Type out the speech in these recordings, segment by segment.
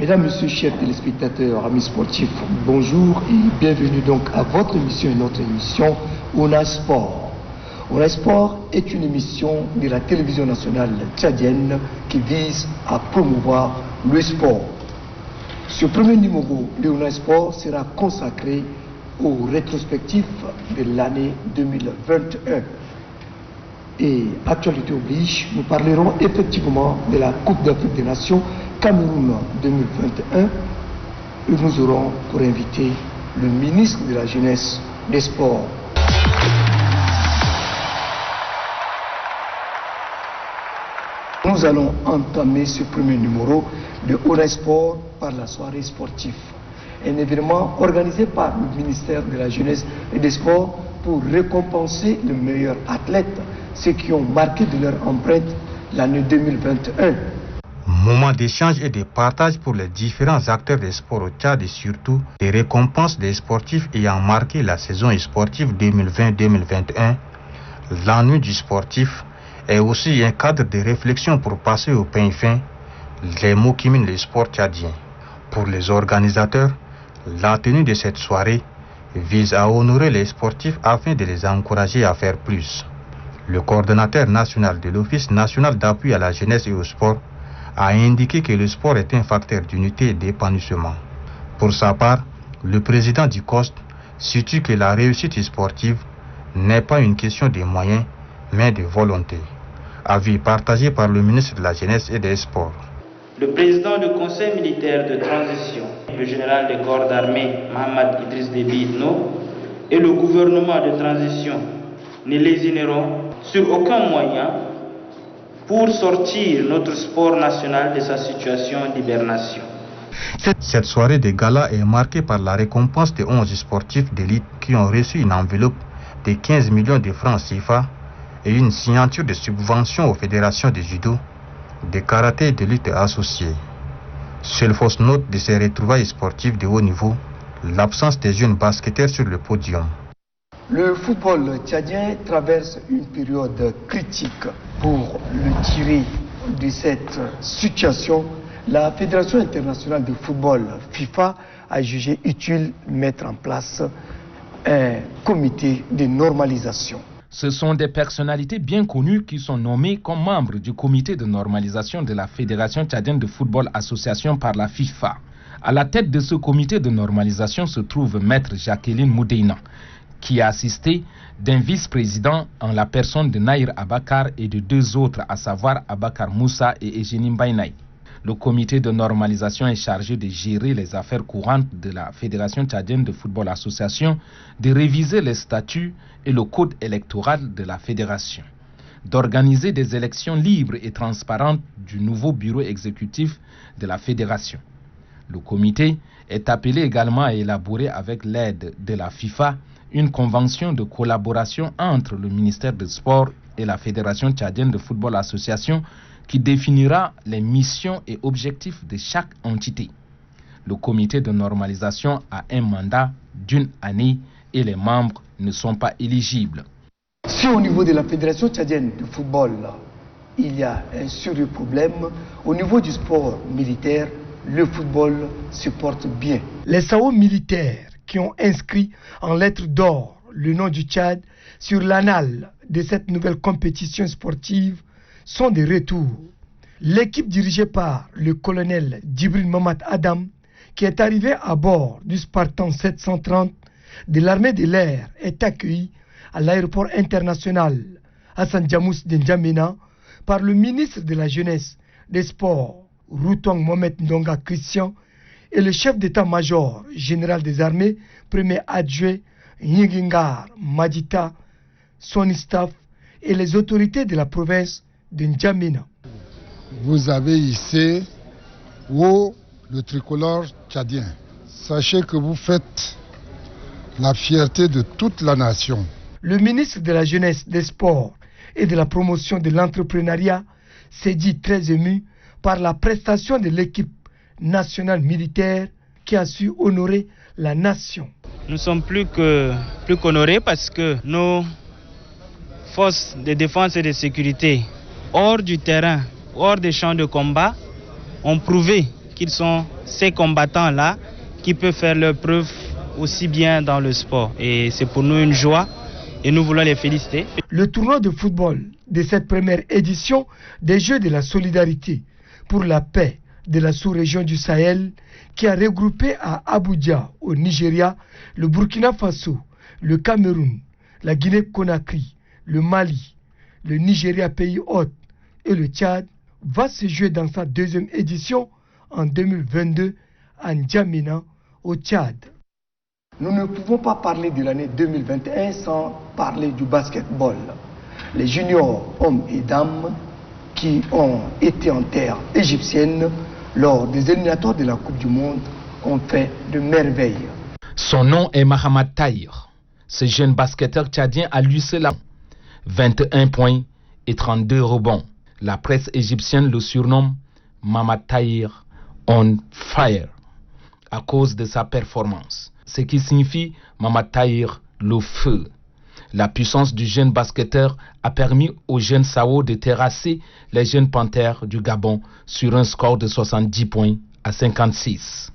Mesdames, Messieurs, chers téléspectateurs, amis sportifs, bonjour et bienvenue donc à votre émission et notre émission ONA Sport. ONA Sport est une émission de la télévision nationale tchadienne qui vise à promouvoir le sport. Ce premier numéro de ONA Sport sera consacré aux rétrospectifs de l'année 2021. Et actualité oblige, nous parlerons effectivement de la Coupe d'Afrique des Nations Cameroun 2021 et nous aurons pour invité le ministre de la Jeunesse des Sports. Nous allons entamer ce premier numéro de ONA Sport par la soirée sportive. Un événement organisé par le ministère de la Jeunesse et des Sports pour récompenser les meilleurs athlètes, ceux qui ont marqué de leur empreinte l'année 2021. Moment d'échange et de partage pour les différents acteurs des sports au Tchad et surtout des récompenses des sportifs ayant marqué la saison sportive 2020-2021. L'année du sportif est aussi un cadre de réflexion pour passer au pain fin les mots qui minent le sport tchadien. Pour les organisateurs, la tenue de cette soirée vise à honorer les sportifs afin de les encourager à faire plus. Le coordonnateur national de l'Office national d'appui à la jeunesse et au sport a indiqué que le sport est un facteur d'unité et d'épanouissement. Pour sa part, le président du COST situe que la réussite sportive n'est pas une question de moyens, mais de volonté. Avis partagé par le ministre de la Jeunesse et des Sports. Le président du Conseil militaire de transition, le général des corps d'armée Mohamed Idriss Déby Itno, et le gouvernement de transition ne lésineront sur aucun moyen pour sortir notre sport national de sa situation d'hibernation. Cette soirée de gala est marquée par la récompense de 11 sportifs d'élite qui ont reçu une enveloppe de 15 millions de francs CFA et une signature de subvention aux fédérations de judo, de karaté et de lutte associées. Seule fausse note de ces retrouvailles sportives de haut niveau, l'absence des jeunes basketteurs sur le podium. Le football tchadien traverse une période critique. Pour le tirer de cette situation, la Fédération internationale de football, FIFA, a jugé utile de mettre en place un comité de normalisation. Ce sont des personnalités bien connues qui sont nommées comme membres du comité de normalisation de la Fédération tchadienne de football association par la FIFA. À la tête de ce comité de normalisation se trouve Maître Jacqueline Moudeina, qui a assisté d'un vice-président en la personne de Naïr Abakar et de deux autres, à savoir Abakar Moussa et Eugénie Mbaïnaï. Le comité de normalisation est chargé de gérer les affaires courantes de la Fédération tchadienne de football association, de réviser les statuts et le code électoral de la fédération, d'organiser des élections libres et transparentes du nouveau bureau exécutif de la fédération. Le comité est appelé également à élaborer avec l'aide de la FIFA une convention de collaboration entre le ministère des Sports et la Fédération tchadienne de football association qui définira les missions et objectifs de chaque entité. Le comité de normalisation a un mandat d'une année et les membres ne sont pas éligibles. Si au niveau de la Fédération tchadienne de football, il y a un sérieux problème, au niveau du sport militaire, le football se porte bien. Les SAO militaires qui ont inscrit en lettres d'or le nom du Tchad sur l'annale de cette nouvelle compétition sportive sont de retour. L'équipe dirigée par le colonel Djibril Mamad Adam, qui est arrivé à bord du Spartan 730 de l'armée de l'air, est accueilli à l'aéroport international Hassan Djamous de N'Djamena par le ministre de la Jeunesse, des Sports, Routong Mohamed Ndonga Christian, et le chef d'état-major général des armées, premier adjoint Nyigingar Madita, son staff et les autorités de la province de N'Djamena. Vous avez hissé haut le tricolore tchadien. Sachez que vous faites la fierté de toute la nation. Le ministre de la Jeunesse, des Sports et de la promotion de l'entrepreneuriat s'est dit très ému par la prestation de l'équipe nationale militaire qui a su honorer la nation. Nous sommes plus qu'honorés parce que nos forces de défense et de sécurité, hors du terrain, hors des champs de combat, ont prouvé qu'ils sont ces combattants-là qui peuvent faire leur preuve aussi bien dans le sport. Et c'est pour nous une joie et nous voulons les féliciter. Le tournoi de football de cette première édition des Jeux de la solidarité pour la paix de la sous-région du Sahel, qui a regroupé à Abuja, au Nigeria, le Burkina Faso, le Cameroun, la Guinée-Conakry, le Mali, le Nigeria pays hôte et le Tchad, va se jouer dans sa deuxième édition en 2022 à N'Djamena, au Tchad. Nous ne pouvons pas parler de l'année 2021 sans parler du basketball. Les juniors hommes et dames qui ont été en terre égyptienne lors des éliminatoires de la Coupe du Monde ont fait de merveilles. Son nom est Mahamad Tahir. Ce jeune basketteur tchadien a lui seul 21 points et 32 rebonds. La presse égyptienne le surnomme Mahamad Tahir on fire à cause de sa performance, ce qui signifie Mahamad Tahir le feu. La puissance du jeune basketteur a permis aux jeunes Sao de terrasser les jeunes Panthères du Gabon sur un score de 70 points à 56.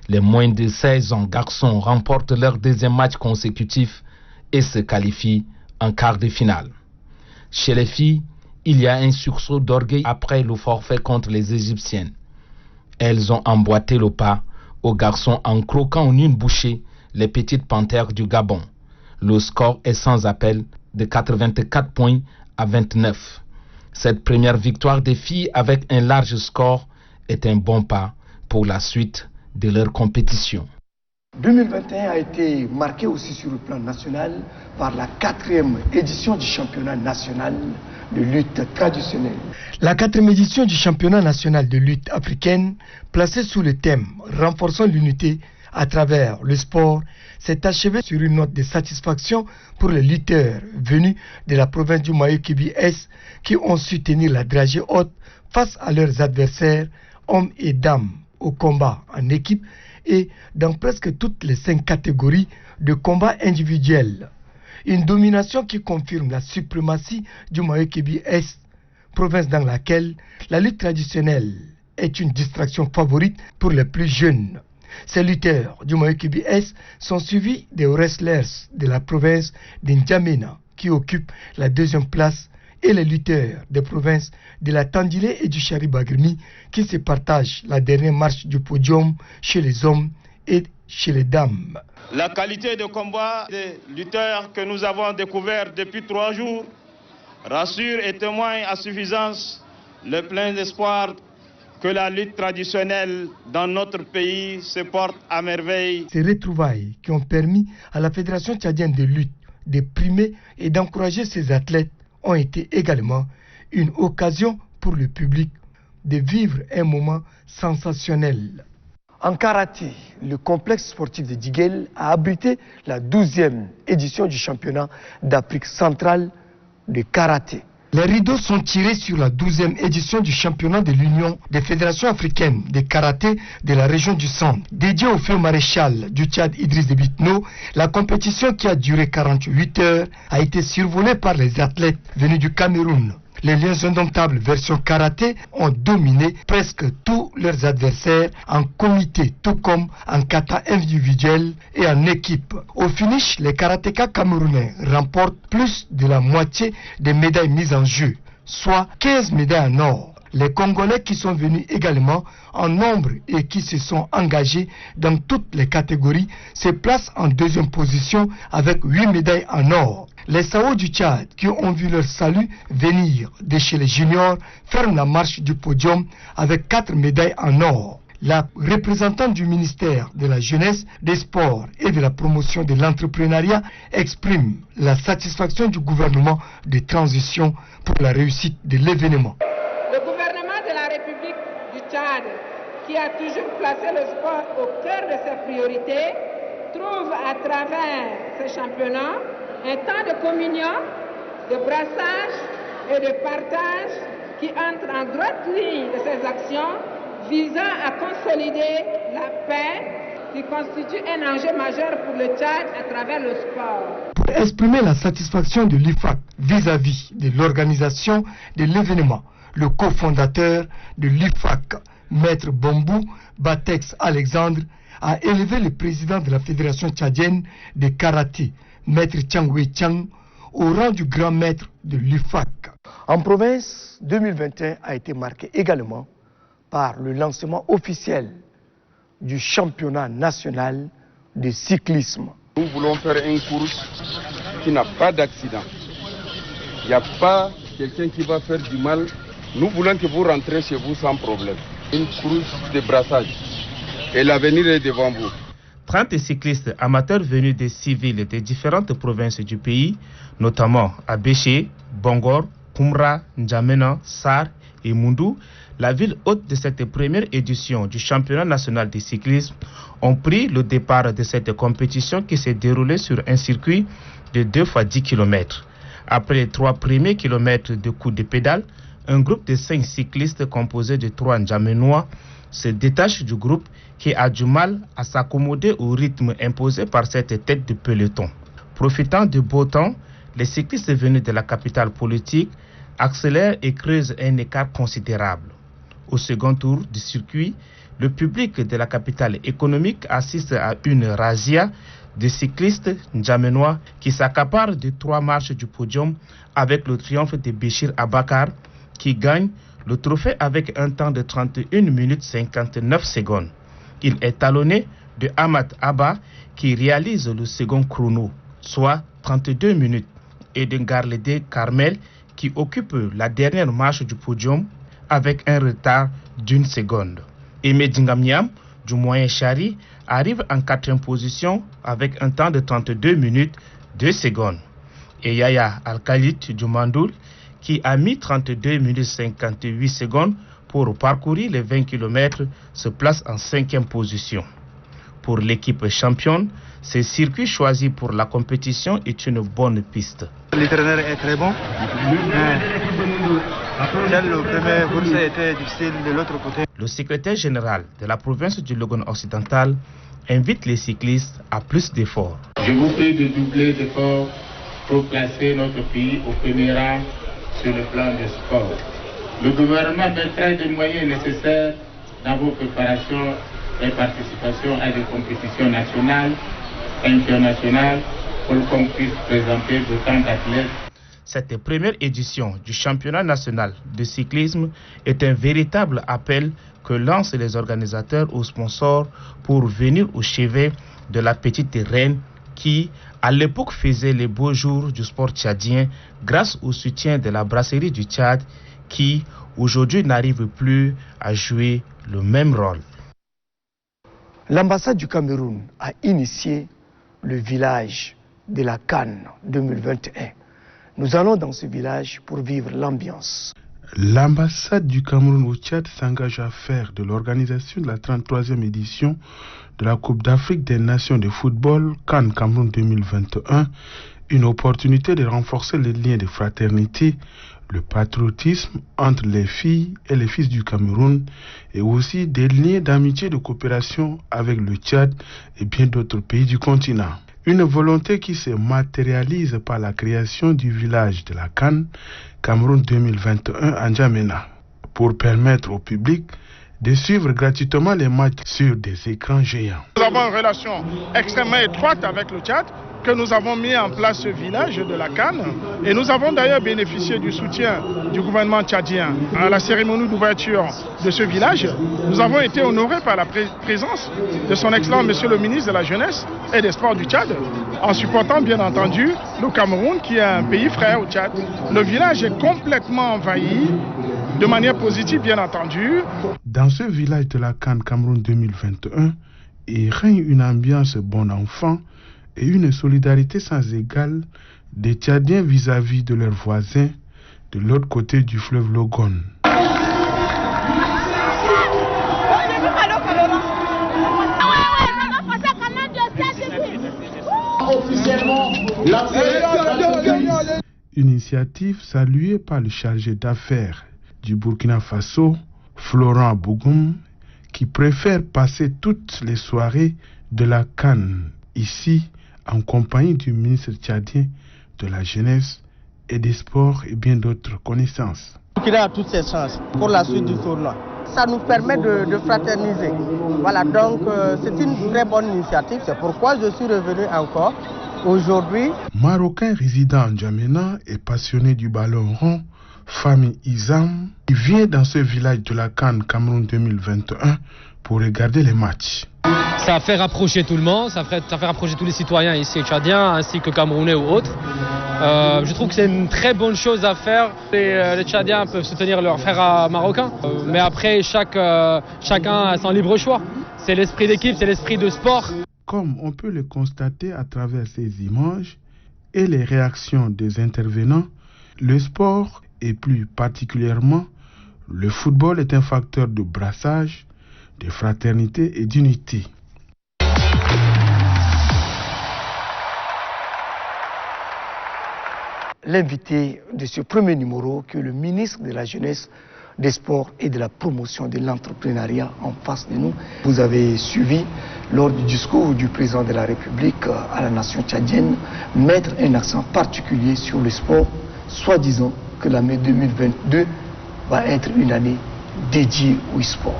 Les moins de 16 ans garçons remportent leur deuxième match consécutif et se qualifient en quart de finale. Chez les filles, il y a un sursaut d'orgueil après le forfait contre les Égyptiennes. Elles ont emboîté le pas aux garçons en croquant en une bouchée les petites Panthères du Gabon. Le score est sans appel de 84 points à 29. Cette première victoire des filles avec un large score est un bon pas pour la suite de leur compétition. 2021 a été marqué aussi sur le plan national par la 4e édition du championnat national de lutte traditionnelle. La 4e édition du championnat national de lutte africaine, placée sous le thème « Renforçons l'unité à travers le sport », s'est achevée sur une note de satisfaction pour les lutteurs venus de la province du Mayo-Kibi-Est qui ont su tenir la dragée haute face à leurs adversaires, hommes et dames, au combat en équipe et dans presque toutes les 5 catégories de combat individuels. Une domination qui confirme la suprématie du Mayo-Kibi-Est, province dans laquelle la lutte traditionnelle est une distraction favorite pour les plus jeunes. Ces lutteurs du Mayo-Kibi-Est sont suivis des wrestlers de la province de N'Djamena qui occupent la 2e place et les lutteurs des provinces de la Tandilé et du Charibagrimi qui se partagent la dernière marche du podium chez les hommes et chez les dames. La qualité de combat des lutteurs que nous avons découvert depuis 3 jours rassure et témoigne à suffisance le plein d'espoir que la lutte traditionnelle dans notre pays se porte à merveille. Ces retrouvailles qui ont permis à la Fédération tchadienne de lutte de primer et d'encourager ses athlètes ont été également une occasion pour le public de vivre un moment sensationnel. En karaté, le complexe sportif de Diguel a abrité la 12e édition du championnat d'Afrique centrale de karaté. Les rideaux sont tirés sur la 12e édition du championnat de l'Union des fédérations africaines de karaté de la région du Centre. Dédié au feu maréchal du Tchad Idriss Déby Itno, la compétition qui a duré 48 heures a été survolée par les athlètes venus du Cameroun. Les Lions indomptables version karaté ont dominé presque tous leurs adversaires en comité, tout comme en kata individuel et en équipe. Au finish, les karatékas camerounais remportent plus de la moitié des médailles mises en jeu, soit 15 médailles en or. Les Congolais qui sont venus également en nombre et qui se sont engagés dans toutes les catégories se placent en 2e position avec 8 médailles en or. Les Sao du Tchad qui ont vu leur salut venir de chez les juniors ferment la marche du podium avec 4 médailles en or. La représentante du ministère de la Jeunesse, des Sports et de la promotion de l'entrepreneuriat exprime la satisfaction du gouvernement de transition pour la réussite de l'événement. Le gouvernement de la République du Tchad, qui a toujours placé le sport au cœur de ses priorités, trouve à travers ce championnat un temps de communion, de brassage et de partage qui entre en droite ligne de ses actions visant à consolider la paix qui constitue un enjeu majeur pour le Tchad à travers le sport. Pour exprimer la satisfaction de l'IFAC vis-à-vis de l'organisation de l'événement, le cofondateur de l'IFAC, Maître Bambou Batex Alexandre, a élevé le président de la Fédération tchadienne de karaté, Maître Changwe Chang, au rang du grand maître de l'UFAC. En province, 2021 a été marqué également par le lancement officiel du championnat national de cyclisme. Nous voulons faire une course qui n'a pas d'accident. Il n'y a pas quelqu'un qui va faire du mal. Nous voulons que vous rentrez chez vous sans problème. Une course de brassage. Et l'avenir est devant vous. 30 cyclistes amateurs venus des civils des différentes provinces du pays, notamment à Béché, Bangor, Koumra, N'Djamena, Sar et Moundou, la ville hôte de cette première édition du championnat national de cyclisme, ont pris le départ de cette compétition qui s'est déroulée sur un circuit de 2 x 10 km. Après les 3 premiers kilomètres de coups de pédale, un groupe de 5 cyclistes composé de 3 N'Djamenois se détache du groupe qui a du mal à s'accommoder au rythme imposé par cette tête de peloton. Profitant du beau temps, les cyclistes venus de la capitale politique accélèrent et creusent un écart considérable. Au second tour du circuit, le public de la capitale économique assiste à une razzia de cyclistes n'djamenois qui s'accaparent de 3 marches du podium avec le triomphe de Béchir Abakar qui gagne le trophée avec un temps de 31 minutes 59 secondes. Il est talonné de Ahmad Abba qui réalise le second chrono, soit 32 minutes, et de Ngarlede Carmel qui occupe la dernière marche du podium avec un retard d'1 seconde. Aimé Dingamiam du Moyen Chari arrive en 4e position avec un temps de 32 minutes 2 secondes. Et Yaya Al-Khalid du Mandoul qui a mis 32 minutes 58 secondes pour parcourir les 20 km se place en 5e position. Pour l'équipe championne, ce circuit choisi pour la compétition est une bonne piste. L'itinéraire est très bon. Le premier course était difficile de l'autre côté. Le secrétaire général de la province du Logone occidental invite les cyclistes à plus d'efforts. Je vous prie de doubler d'efforts pour placer notre pays au premier rang sur le plan du sport. Le gouvernement mettra des moyens nécessaires dans vos préparations et participations à des compétitions nationales et internationales pour qu'on puisse présenter d'autant d'athlètes. Cette première édition du championnat national de cyclisme est un véritable appel que lancent les organisateurs aux sponsors pour venir au chevet de la petite reine qui, à l'époque, faisait les beaux jours du sport tchadien grâce au soutien de la brasserie du Tchad qui, aujourd'hui, n'arrive plus à jouer le même rôle. L'ambassade du Cameroun a initié le village de la Cannes 2021. Nous allons dans ce village pour vivre l'ambiance. L'ambassade du Cameroun au Tchad s'engage à faire de l'organisation de la 33e édition de la Coupe d'Afrique des Nations de football Cannes Cameroun 2021 une opportunité de renforcer les liens de fraternité, le patriotisme entre les filles et les fils du Cameroun et aussi des liens d'amitié et de coopération avec le Tchad et bien d'autres pays du continent. Une volonté qui se matérialise par la création du village de la Cannes Cameroun 2021 à N'Djamena pour permettre au public de suivre gratuitement les matchs sur des écrans géants. Nous avons une relation extrêmement étroite avec le Tchad que nous avons mis en place ce village de la Cannes et nous avons d'ailleurs bénéficié du soutien du gouvernement tchadien. À la cérémonie d'ouverture de ce village, nous avons été honorés par la présence de son excellent monsieur le ministre de la Jeunesse et des Sports du Tchad en supportant bien entendu le Cameroun qui est un pays frère au Tchad. Le village est complètement envahi de manière positive bien entendu. Dans ce village de la Cannes Cameroun 2021, il règne une ambiance bon enfant et une solidarité sans égale des Tchadiens vis-à-vis de leurs voisins de l'autre côté du fleuve Logone. Une initiative saluée par le chargé d'affaires du Burkina Faso, Florent Bougoum, qui préfère passer toutes les soirées de la Cannes ici en compagnie du ministre tchadien de la Jeunesse et des Sports et bien d'autres connaissances. Qu'il a toutes ses chances pour la suite du tournoi. ça nous permet de fraterniser. Voilà, donc c'est une très bonne initiative. C'est pourquoi je suis revenu encore aujourd'hui. Marocain résident en N'Djamena et passionné du ballon rond, Fami Izam, il vient dans ce village de la CAN Cameroun 2021 pour regarder les matchs. Ça fait rapprocher tout le monde, ça fait rapprocher tous les citoyens ici tchadiens ainsi que camerounais ou autres. Je trouve que c'est une très bonne chose à faire. Les Tchadiens peuvent soutenir leurs frères marocains, mais après chacun a son libre choix. C'est l'esprit d'équipe, c'est l'esprit de sport. Comme on peut le constater à travers ces images et les réactions des intervenants, le sport et plus particulièrement le football est un facteur de brassage, de fraternité et d'unité. L'invité de ce premier numéro, que le ministre de la Jeunesse, des Sports et de la Promotion de l'Entrepreneuriat en face de nous. Vous avez suivi, lors du discours du président de la République à la nation tchadienne, mettre un accent particulier sur le sport, soi-disant que l'année 2022 va être une année dédiée au sport.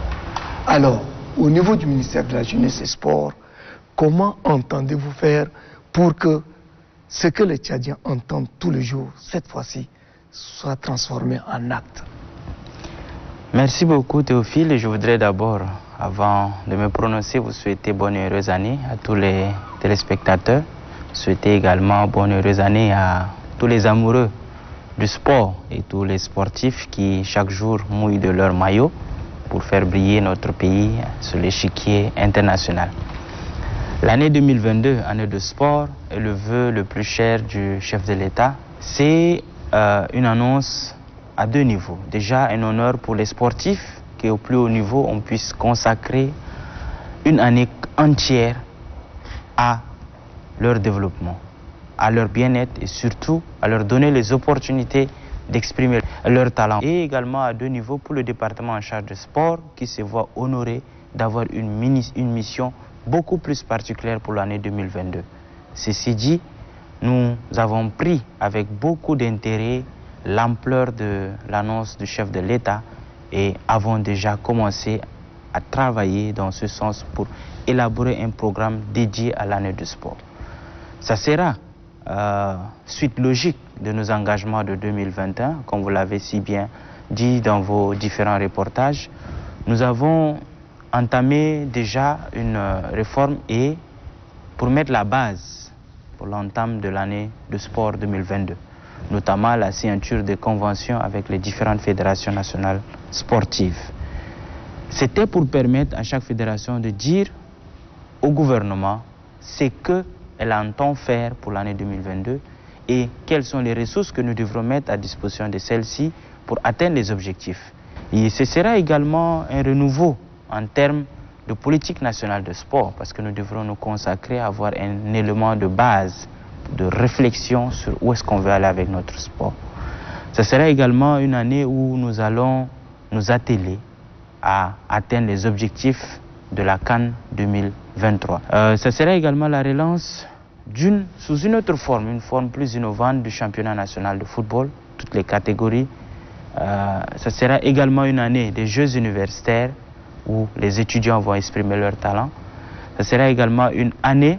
Alors, au niveau du ministère de la Jeunesse et des Sports, comment entendez-vous faire pour que ce que les Tchadiens entendent tous les jours, cette fois-ci, soit transformé en acte? Merci beaucoup Théophile. Je voudrais d'abord, avant de me prononcer, vous souhaiter bonne et heureuse année à tous les téléspectateurs. Souhaiter également bonne et heureuse année à tous les amoureux du sport et tous les sportifs qui chaque jour mouillent de leur maillot pour faire briller notre pays sur l'échiquier international. L'année 2022, année de sport, est le vœu le plus cher du chef de l'État. C'est une annonce à deux niveaux. Déjà, un honneur pour les sportifs, qu'au plus haut niveau, on puisse consacrer une année entière à leur développement, à leur bien-être et surtout à leur donner les opportunités d'exprimer leur talent. Et également à deux niveaux pour le département en charge de sport qui se voit honoré d'avoir une mission beaucoup plus particulière pour l'année 2022. Ceci dit, nous avons pris avec beaucoup d'intérêt l'ampleur de l'annonce du chef de l'État et avons déjà commencé à travailler dans ce sens pour élaborer un programme dédié à l'année du sport. Ça sera suite logique de nos engagements de 2021, comme vous l'avez si bien dit dans vos différents reportages. Nous avons entamé déjà une réforme et pour mettre la base pour l'entame de l'année de sport 2022. Notamment la signature de conventions avec les différentes fédérations nationales sportives. C'était pour permettre à chaque fédération de dire au gouvernement ce qu'elle entend faire pour l'année 2022 et quelles sont les ressources que nous devrons mettre à disposition de celles-ci pour atteindre les objectifs. Et ce sera également un renouveau en termes de politique nationale de sport parce que nous devrons nous consacrer à avoir un élément de base de réflexion sur où est-ce qu'on veut aller avec notre sport. Ce sera également une année où nous allons nous atteler à atteindre les objectifs de la CAN 2023. Ce sera également la relance sous une autre forme, une forme plus innovante du championnat national de football, toutes les catégories. Ce sera également une année des Jeux universitaires où les étudiants vont exprimer leur talent. Ce sera également une année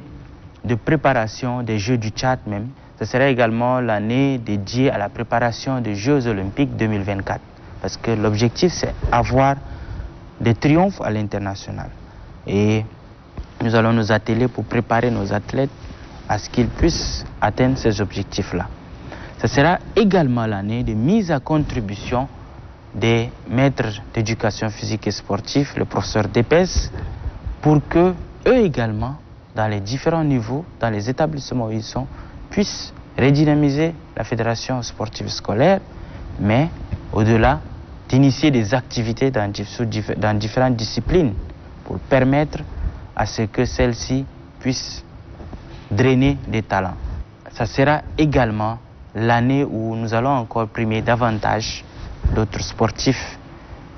de préparation des Jeux du Tchad même. Ce sera également l'année dédiée à la préparation des Jeux Olympiques 2024. Parce que l'objectif, c'est avoir des triomphes à l'international. Et nous allons nous atteler pour préparer nos athlètes à ce qu'ils puissent atteindre ces objectifs-là. Ce sera également l'année de mise à contribution des maîtres d'éducation physique et sportive, le professeur d'EPS, pour que eux également, dans les différents niveaux, dans les établissements où ils sont, puissent redynamiser la fédération sportive scolaire, mais au-delà, d'initier des activités dans différentes disciplines pour permettre à ce que celles-ci puissent drainer des talents. Ça sera également l'année où nous allons encore primer davantage d'autres sportifs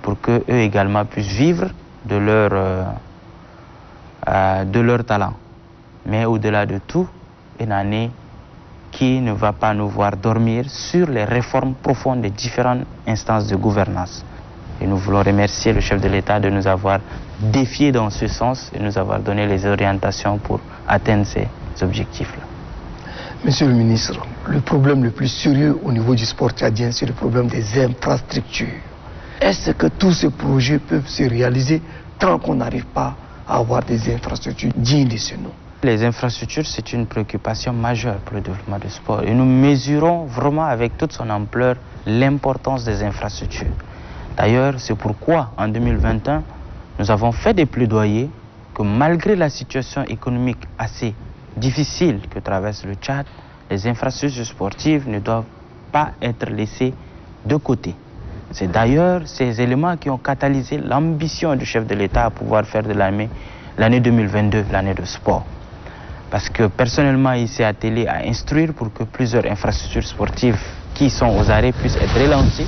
pour qu'eux également puissent vivre de leur talent. Mais au-delà de tout, une année qui ne va pas nous voir dormir sur les réformes profondes des différentes instances de gouvernance. Et nous voulons remercier le chef de l'État de nous avoir défiés dans ce sens et nous avoir donné les orientations pour atteindre ces objectifs-là. Monsieur le ministre, le problème le plus sérieux au niveau du sport tchadien, c'est le problème des infrastructures. Est-ce que tous ces projets peuvent se réaliser tant qu'on n'arrive pas à avoir des infrastructures dignes de ce nom? Les infrastructures, c'est une préoccupation majeure pour le développement du sport. Et nous mesurons vraiment avec toute son ampleur l'importance des infrastructures. D'ailleurs, c'est pourquoi en 2021, nous avons fait des plaidoyers que malgré la situation économique assez difficile que traverse le Tchad, les infrastructures sportives ne doivent pas être laissées de côté. C'est d'ailleurs ces éléments qui ont catalysé l'ambition du chef de l'État à pouvoir faire de l'année 2022 l'année de sport. Parce que personnellement, il s'est attelé à instruire pour que plusieurs infrastructures sportives qui sont aux arrêts puissent être relancées.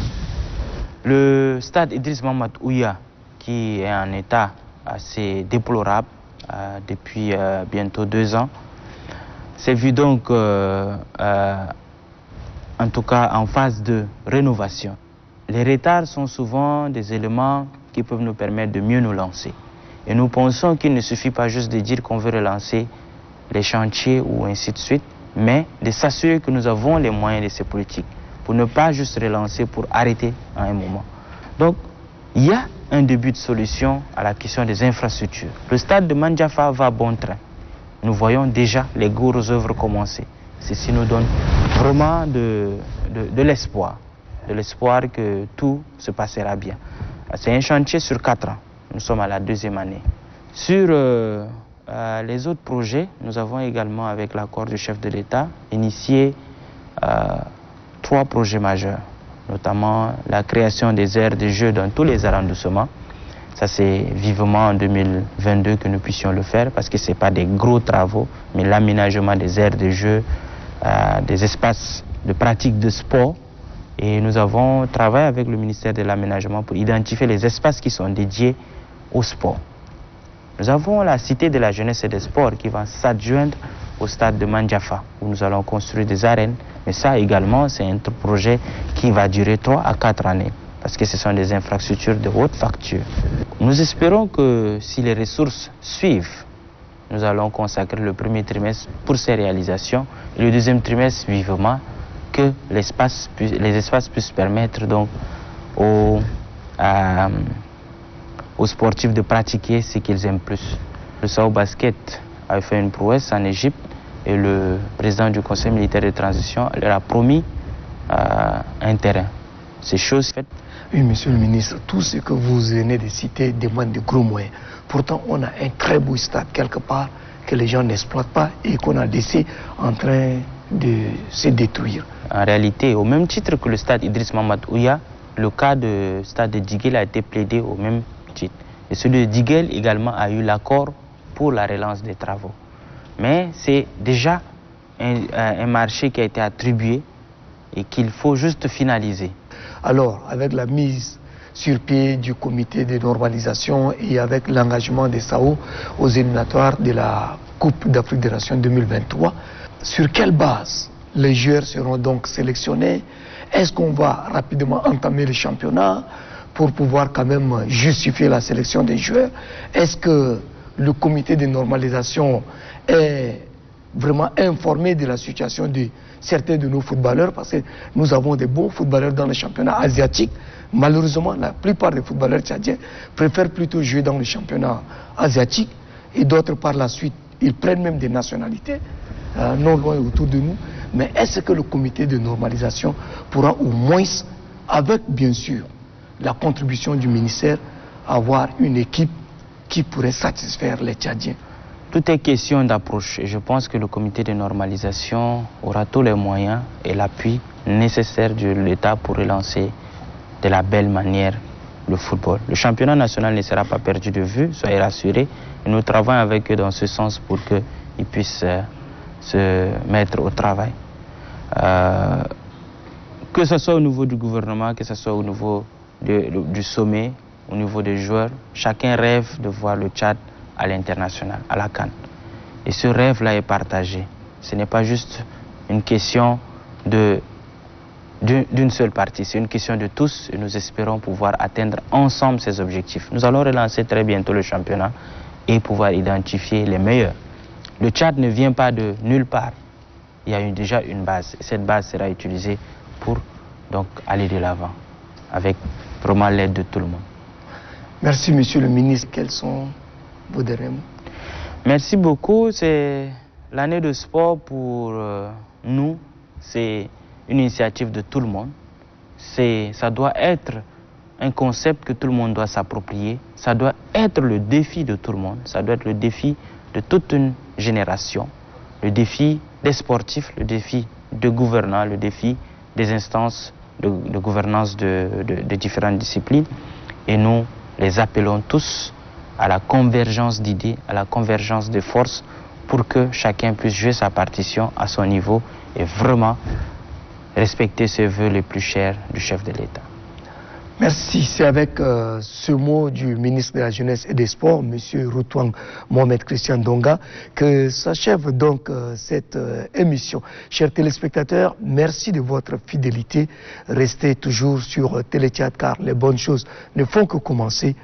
Le stade Idriss Mamad Ouya, qui est en état assez déplorable depuis bientôt 2 ans, s'est vu donc en tout cas en phase de rénovation. Les retards sont souvent des éléments qui peuvent nous permettre de mieux nous lancer. Et nous pensons qu'il ne suffit pas juste de dire qu'on veut relancer les chantiers ou ainsi de suite, mais de s'assurer que nous avons les moyens de ces politiques pour ne pas juste relancer pour arrêter à un moment. Donc, il y a un début de solution à la question des infrastructures. Le stade de Mandjafa va bon train. Nous voyons déjà les grosses œuvres commencer. Ceci nous donne vraiment de l'espoir. De l'espoir que tout se passera bien. C'est un chantier sur 4 ans. Nous sommes à la 2e année. Sur les autres projets, nous avons également, avec l'accord du chef de l'État, initié 3 projets majeurs, notamment la création des aires de jeu dans tous les arrondissements. Ça, c'est vivement en 2022 que nous puissions le faire, parce que ce n'est pas des gros travaux, mais l'aménagement des aires de jeu, des espaces de pratique de sport. Et nous avons travaillé avec le ministère de l'Aménagement pour identifier les espaces qui sont dédiés au sport. Nous avons la Cité de la Jeunesse et des Sports qui va s'adjoindre au stade de Mandjafa, où nous allons construire des arènes. Mais ça également, c'est un projet qui va durer 3 à 4 années, parce que ce sont des infrastructures de haute facture. Nous espérons que si les ressources suivent, nous allons consacrer le 1er trimestre pour ces réalisations et le 2e trimestre vivement que les espaces puissent permettre donc aux sportifs de pratiquer ce qu'ils aiment plus. Le Sao Basket a fait une prouesse en Égypte et le président du Conseil militaire de transition leur a promis un terrain. Ces choses faites. Oui, monsieur le ministre, tout ce que vous venez de citer demande de gros moyens. Pourtant, on a un très beau stade quelque part que les gens n'exploitent pas et qu'on a laissé en train de se détruire. En réalité, au même titre que le stade Idriss Mamad Ouya, le cas du stade de Diguel a été plaidé au même titre. Et celui de Diguel également a eu l'accord pour la relance des travaux. Mais c'est déjà un marché qui a été attribué et qu'il faut juste finaliser. Alors, avec la mise sur pied du comité de normalisation et avec l'engagement des SAO aux éliminatoires de la Coupe d'Afrique des Nations 2023, sur quelle base les joueurs seront donc sélectionnés? Est-ce qu'on va rapidement entamer le championnat pour pouvoir quand même justifier la sélection des joueurs? Est-ce que le comité de normalisation est vraiment informé de la situation de certains de nos footballeurs? Parce que nous avons des bons footballeurs dans le championnat asiatique. Malheureusement, la plupart des footballeurs tchadiens préfèrent plutôt jouer dans le championnat asiatique et d'autres par la suite, ils prennent même des nationalités non loin autour de nous. Mais est-ce que le comité de normalisation pourra au moins, avec bien sûr la contribution du ministère, avoir une équipe qui pourrait satisfaire les Tchadiens? Tout est question d'approche et je pense que le comité de normalisation aura tous les moyens et l'appui nécessaire de l'État pour relancer de la belle manière le football. Le championnat national ne sera pas perdu de vue, soyez rassurés. Et nous travaillons avec eux dans ce sens pour qu'ils puissent se mettre au travail. Que ce soit au niveau du gouvernement, que ce soit au niveau du sommet, au niveau des joueurs, chacun rêve de voir le Tchad à l'international, à la CAN. Et ce rêve-là est partagé. Ce n'est pas juste une question de d'une seule partie. C'est une question de tous et nous espérons pouvoir atteindre ensemble ces objectifs. Nous allons relancer très bientôt le championnat et pouvoir identifier les meilleurs. Le Tchad ne vient pas de nulle part. Il y a déjà une base. Et cette base sera utilisée pour donc aller de l'avant avec vraiment l'aide de tout le monde. Merci, monsieur le ministre. Quels sont vos derniers mots? Merci beaucoup. C'est l'année de sport pour nous. C'est une initiative de tout le monde. Ça doit être un concept que tout le monde doit s'approprier. Ça doit être le défi de tout le monde. Ça doit être le défi de toute une génération. Le défi des sportifs, le défi des gouvernants, le défi des instances de gouvernance de différentes disciplines. Et nous les appelons tous à la convergence d'idées, à la convergence de forces pour que chacun puisse jouer sa partition à son niveau et vraiment respecter ce vœu le plus cher du chef de l'État. Merci. C'est avec ce mot du ministre de la Jeunesse et des Sports, M. Routouang Mohamed Christian Donga, que s'achève donc cette émission. Chers téléspectateurs, merci de votre fidélité. Restez toujours sur Télé Tchad car les bonnes choses ne font que commencer.